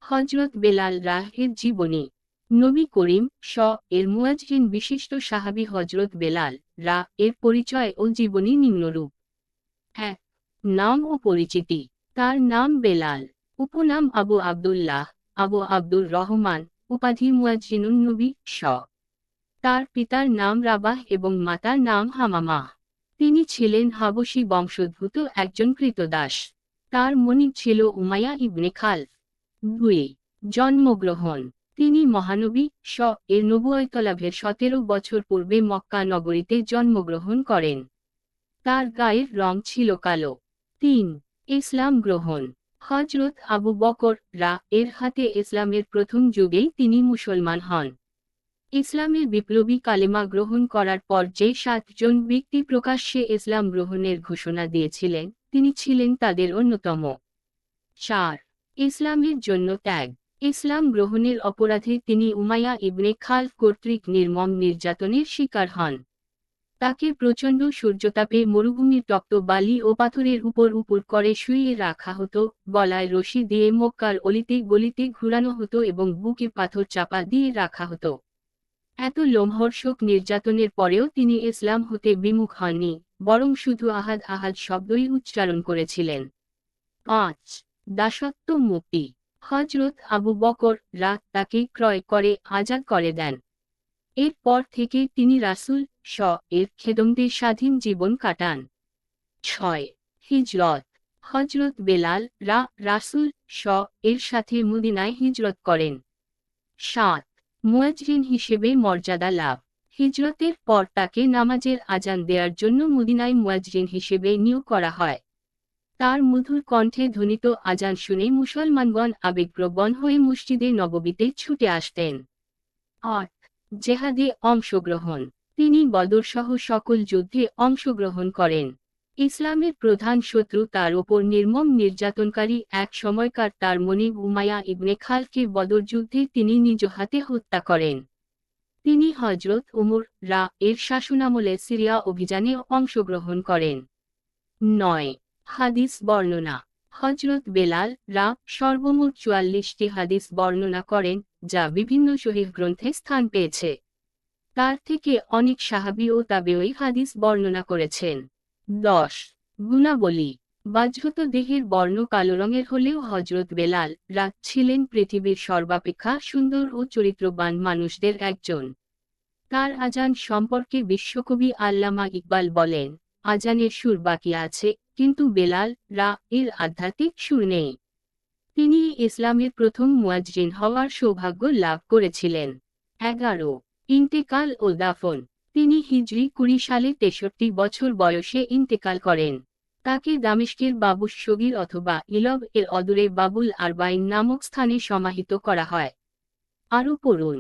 হযরত বেলাল এর জীবনী। নবী করিম এর মুয়াজ্জিন বিশিষ্ট সাহাবী হযরত বেলাল এর পরিচয় ও জীবনী নিম্নরূপ। ১. নাম ও পরিচিতি। তার নাম বেলাল, উপনাম আবু আব্দুল্লাহ, আবু আব্দুর রহমান, উপাধি মুয়াজ্জিনুন নবী তার পিতার নাম রাবাহ এবং মাতার নাম হামামা। তিনি ছিলেন হাবশী বংশোদ্ভূত একজন কৃতদাস। তার মনিব ছিল উমাইয়া ইবনে খালফ। ২. জন্মগ্রহণ। তিনি মহানবী এর নবুয়ত লাভের ১৭ বছর পূর্বে মক্কা নগরীতে জন্মগ্রহণ করেন। তার গায়ের রং ছিল কালো। ৩. ইসলাম গ্রহণ। হযরত আবু বকর এর হাতে ইসলামের প্রথম যুগেই তিনি মুসলমান হন। ইসলামের বিপ্লবী কালেমা গ্রহণ করার পর যে ৭ জন ব্যক্তি প্রকাশ্যে ইসলাম গ্রহণের ঘোষণা দিয়েছিলেন, তিনি ছিলেন তাদের অন্যতম। ৪. ইসলামের জন্য ত্যাগ। ইসলাম গ্রহণের অপরাধে তিনি উমাইয়া ইবনে খালফ কর্তৃক নির্মম নির্যাতনের শিকার হন। তাকে প্রচণ্ড সূর্যতাপে মরুভূমির তপ্ত বালি ও পাথরের উপর করে শুইয়ে রাখা হতো, গলায় রশি দিয়ে মক্কার অলিতে গলিতে ঘুরানো হতো এবং বুকে পাথর চাপা দিয়ে রাখা হতো। এত লোমহর্ষক নির্যাতনের পরেও তিনি ইসলাম হতে বিমুখ হননি, বরং শুধু আহাদ আহাদ শব্দই উচ্চারণ করেছিলেন। ৫. দাসত্ব মুক্তি। হযরত আবু বকর তাকে ক্রয় করে আজাদ করে দেন। এরপর থেকে তিনি রাসূল এর খেদমতে স্বাধীন জীবন কাটান। ৬. হিজরত। হযরত বেলাল রাসূল এর সাথে মদিনায় হিজরত করেন। ৭. মুয়াজ্জিন হিসেবে মর্যাদা লাভ। হিজরতের পর তাকে নামাজের আজান দেওয়ার জন্য মদিনায় মুয়াজ্জিন হিসেবে নিয়োগ করা হয়। তার মধুর কণ্ঠে ধ্বনিত আজান শুনে মুসলমানগণ আবেগপ্রবণ হয়ে মসজিদে নববীতে ছুটে আসতেন। ৮. জেহাদে অংশগ্রহণ। তিনি বদরসহ সকল যুদ্ধে অংশগ্রহণ করেন। ইসলামের প্রধান শত্রু তার ওপর নির্মম নির্যাতনকারী এক সময়কার তার মনিব উমাইয়া ইবনে খালফকে বদর যুদ্ধে তিনি নিজ হাতে হত্যা করেন। তিনি হযরত উমর এর শাসনামলে সিরিয়া অভিযানে অংশগ্রহণ করেন। ৯. হাদিস বর্ণনা। হযরত বেলাল সর্বমোট ৪৪টি হাদিস বর্ণনা করেন, যা বিভিন্ন সহিহ গ্রন্থে স্থান পেয়েছে। তার থেকে অনেক সাহাবী ও তাবেঈ হাদিস বর্ণনা করেছেন। ১০. গুণাবলী। বাহ্যত দেহের বর্ণ কালো রঙের হলেও হযরত বেলাল ছিলেন পৃথিবীর সর্বাপেক্ষা সুন্দর ও চরিত্রবান মানুষদের একজন। তার আজান সম্পর্কে বিশ্বকবি আল্লামা ইকবাল বলেন, আজানের সুর বাকি আছে, কিন্তু বেলাল এর আধ্যাত্মিক সুর নেই। তিনি ইসলামের প্রথম মুয়াজ্জিন হওয়ার সৌভাগ্য লাভ করেছিলেন। ১১. ইন্তেকাল ও দাফন। তিনি হিজরি ২০ সালে ৬৩ বছর বয়সে ইন্তেকাল করেন। তাকে দামেস্কের বাবুস সগীর অথবা ইলব এর অদূরে বাবুল আরবাইন নামক স্থানে সমাহিত করা হয়। আরও পড়ুন।